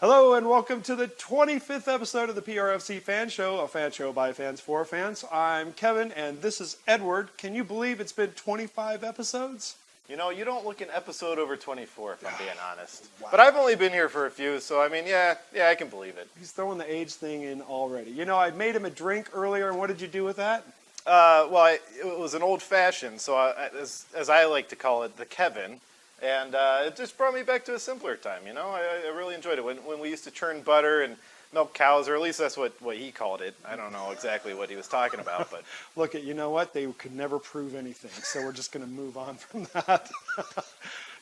Hello and welcome to the 25th episode of the PRFC Fan Show, a fan show by fans for fans. I'm Kevin and this is Edward. Can you believe it's been 25 episodes? You know, you don't look an episode over 24 if I'm being honest. Wow. But I've only been here for a few, so I mean, yeah, I can believe it. He's throwing the age thing in already. You know, I made him a drink earlier, and what did you do with that? It was an old-fashioned, so as I like to call it, the Kevin. And it just brought me back to a simpler time, you know? I really enjoyed it. When we used to churn butter and milk cows, or at least that's what he called it. I don't know exactly what he was talking about, but... Look, you know what? They could never prove anything, so we're just going to move on from that.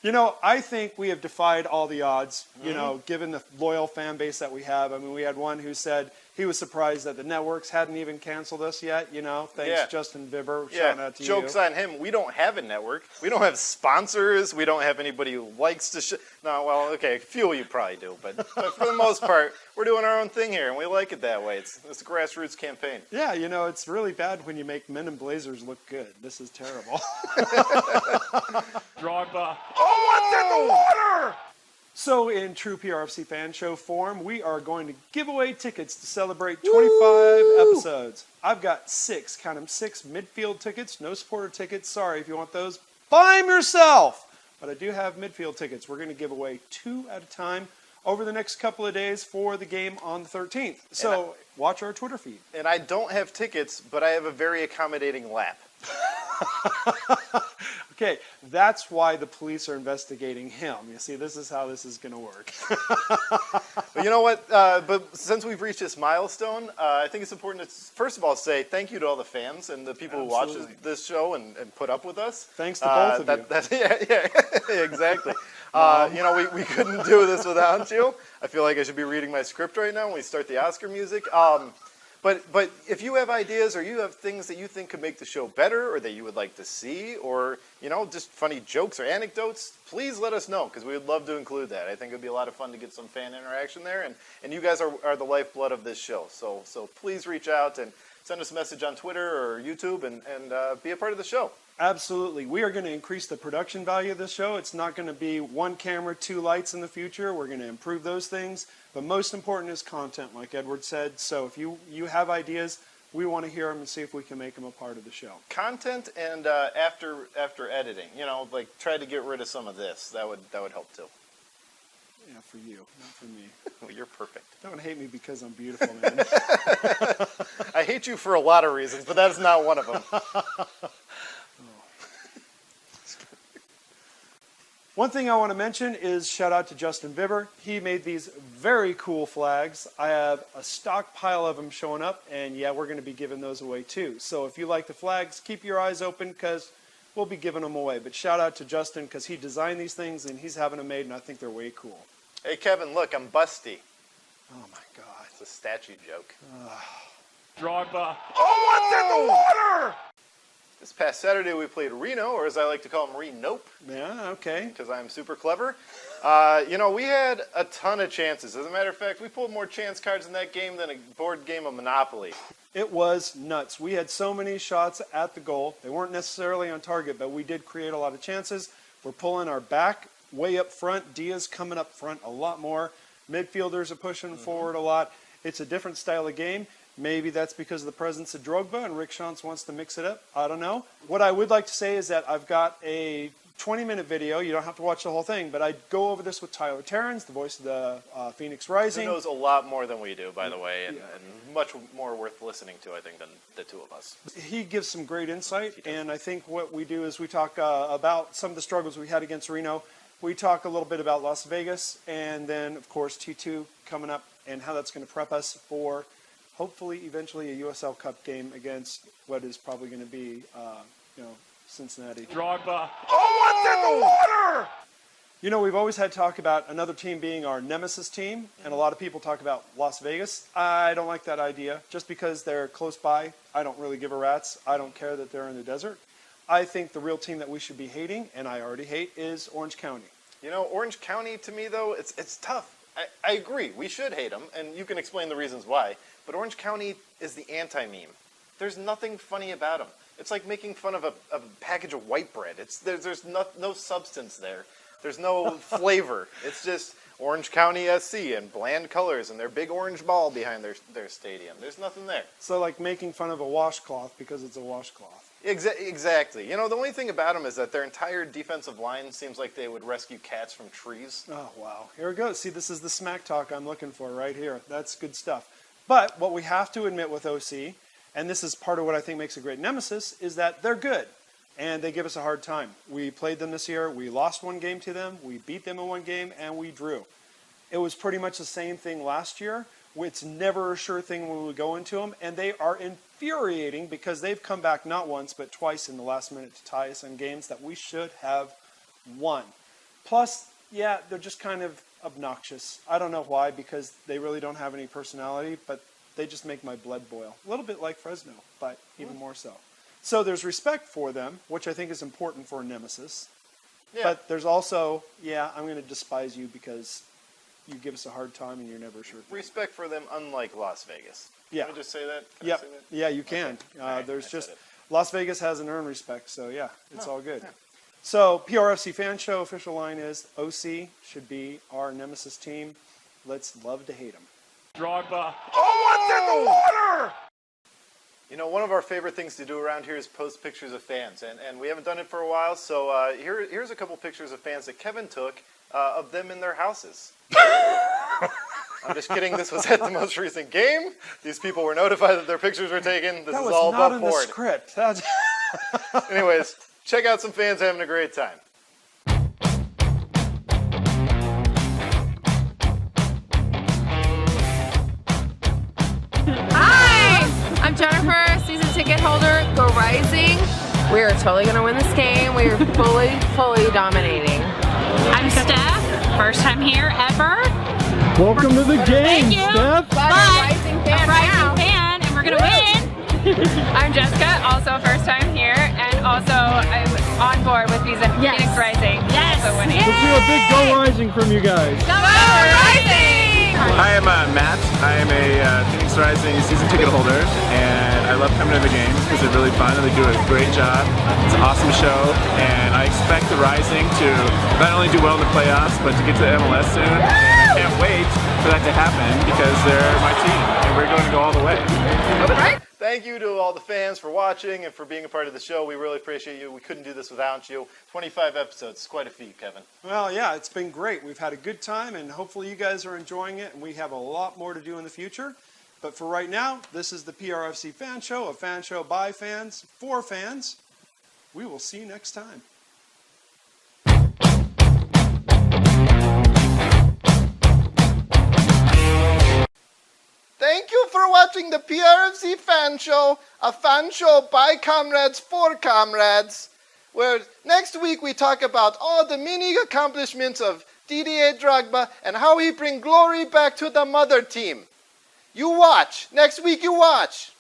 You know, I think we have defied all the odds, you know, given the loyal fan base that we have. I mean, we had one who said he was surprised that the networks hadn't even canceled us yet, you know. Thanks, Justin Bieber. Shout out to you. Joke's on him. We don't have a network. We don't have sponsors. We don't have anybody who likes to No, well, okay, a few of you probably do, but for the most part, we're doing our own thing here, and we like it that way. It's a grassroots campaign. Yeah, you know, it's really bad when you make men in blazers look good. This is terrible. Drogba. Oh, what's in the water? So in true PRFC fan show form, we are going to give away tickets to celebrate 25 episodes. I've got 6, count them, 6 midfield tickets, no supporter tickets. Sorry, if you want those, buy them yourself. But I do have midfield tickets. We're going to give away 2 at a time over the next couple of days for the game on the 13th. So watch our Twitter feed. And I don't have tickets, but I have a very accommodating lap. Okay, that's why the police are investigating him. You see, this is how this is going to work. But you know what? But since we've reached this milestone, I think it's important to, first of all, say thank you to all the fans and the people who watch this show and put up with us. Thanks to both of you. Yeah, exactly. You know, we couldn't do this without you. I feel like I should be reading my script right now when we start the Oscar music. But if you have ideas or you have things that you think could make the show better or that you would like to see or, you know, just funny jokes or anecdotes, please let us know because we would love to include that. I think it would be a lot of fun to get some fan interaction there. And you guys are the lifeblood of this show. So please reach out and send us a message on Twitter or YouTube and be a part of the show. Absolutely. We are going to increase the production value of this show. It's not going to be 1 camera, 2 lights in the future. We're going to improve those things. But most important is content, like Edward said. So if you have ideas, we want to hear them and see if we can make them a part of the show. Content and after editing, you know, like try to get rid of some of this. That would help too. Yeah, for you, not for me. Well, you're perfect. Don't hate me because I'm beautiful, man. I hate you for a lot of reasons, but that is not one of them. One thing I want to mention is shout out to Justin Bieber. He made these very cool flags. I have a stockpile of them showing up, and yeah, we're going to be giving those away too. So if you like the flags, keep your eyes open because we'll be giving them away. But shout out to Justin because he designed these things and he's having them made, and I think they're way cool. Hey, Kevin, look, I'm busty. Oh my God. It's a statue joke. Drogba. Oh, what's in the water? This past Saturday we played Reno, or as I like to call them, Re-Nope. Yeah, okay. Because I'm super clever. You know, we had a ton of chances. As a matter of fact, we pulled more chance cards in that game than a board game of Monopoly. It was nuts. We had so many shots at the goal. They weren't necessarily on target, but we did create a lot of chances. We're pulling our back way up front. Diaz coming up front a lot more. Midfielders are pushing forward a lot. It's a different style of game. Maybe that's because of the presence of Drogba and Rick Shantz wants to mix it up. I don't know. What I would like to say is that I've got a 20-minute video. You don't have to watch the whole thing, but I go over this with Tyler Terrans, the voice of the Phoenix Rising. He knows a lot more than we do, by the way, and much more worth listening to, I think, than the two of us. He gives some great insight, and I think what we do is we talk about some of the struggles we had against Reno. We talk a little bit about Las Vegas, and then, of course, T2 coming up and how that's going to prep us for hopefully eventually a USL Cup game against what is probably going to be, you know, Cincinnati. Drogba. Oh, what's in the water? You know, we've always had talk about another team being our nemesis team, and a lot of people talk about Las Vegas. I don't like that idea. Just because they're close by, I don't really give a rat's. I don't care that they're in the desert. I think the real team that we should be hating, and I already hate, is Orange County. You know, Orange County, to me, though, it's tough. I agree. We should hate them, and you can explain the reasons why. But Orange County is the anti-meme. There's nothing funny about them. It's like making fun of a package of white bread. There's no substance there. There's no flavor. It's just Orange County SC in bland colors and their big orange ball behind their stadium. There's nothing there. So like making fun of a washcloth because it's a washcloth. Exactly. You know, the only thing about them is that their entire defensive line seems like they would rescue cats from trees. Oh, wow. Here we go. See, this is the smack talk I'm looking for right here. That's good stuff. But what we have to admit with OC, and this is part of what I think makes a great nemesis, is that they're good. And they give us a hard time. We played them this year. We lost one game to them. We beat them in one game, and we drew. It was pretty much the same thing last year. It's never a sure thing when we go into them, and they are infuriating because they've come back not once but twice in the last minute to tie us in games that we should have won. Plus, yeah, they're just kind of obnoxious. I don't know why, because they really don't have any personality, but they just make my blood boil. A little bit like Fresno, but even more so. So there's respect for them, which I think is important for a nemesis. Yeah. But there's also, yeah, I'm going to despise you because you give us a hard time and you're never sure. Respect for them, unlike Las Vegas. Yeah. Can I just say that? Yeah. Yeah, you can. Okay. Right, there's just Las Vegas hasn't earned respect, so yeah, it's all good. Yeah. So PRFC Fan Show official line is OC should be our nemesis team. Let's love to hate them. Drogba. Oh, what's in the water? You know, one of our favorite things to do around here is post pictures of fans, and we haven't done it for a while, so here's a couple pictures of fans that Kevin took of them in their houses. I'm just kidding. This was at the most recent game. These people were notified that their pictures were taken. This is all above board. That was not in the script. Anyways, check out some fans having a great time. I'm Jennifer, season ticket holder, Go Rising. We are totally going to win this game. We are fully dominating. I'm Steph, first time here ever. Welcome to the game, Thank you. Steph. But a rising fan, and we're going to win. I'm Jessica, also first time here, and also I'm on board with Phoenix Rising. Yes. Also winning. Let's do a big Go Rising from you guys. Go Rising! Hi, I'm Matt. I am a Phoenix Rising season ticket holder, and I love coming to the games because they're really fun and they do a great job. It's an awesome show, and I expect the Rising to not only do well in the playoffs, but to get to MLS soon. And I can't wait for that to happen because they're my team, and we're going to go all the way. Thank you to all the fans for watching and for being a part of the show. We really appreciate you. We couldn't do this without you. 25 episodes. It's quite a feat, Kevin. Well, yeah, it's been great. We've had a good time, and hopefully you guys are enjoying it, and we have a lot more to do in the future. But for right now, this is the PRFC Fan Show, a fan show by fans, for fans. We will see you next time. Thank you for watching the PRFC Fan Show, a fan show by comrades for comrades, where next week we talk about all the many accomplishments of Didier Drogba and how he brings glory back to the mother team. You watch. Next week you watch.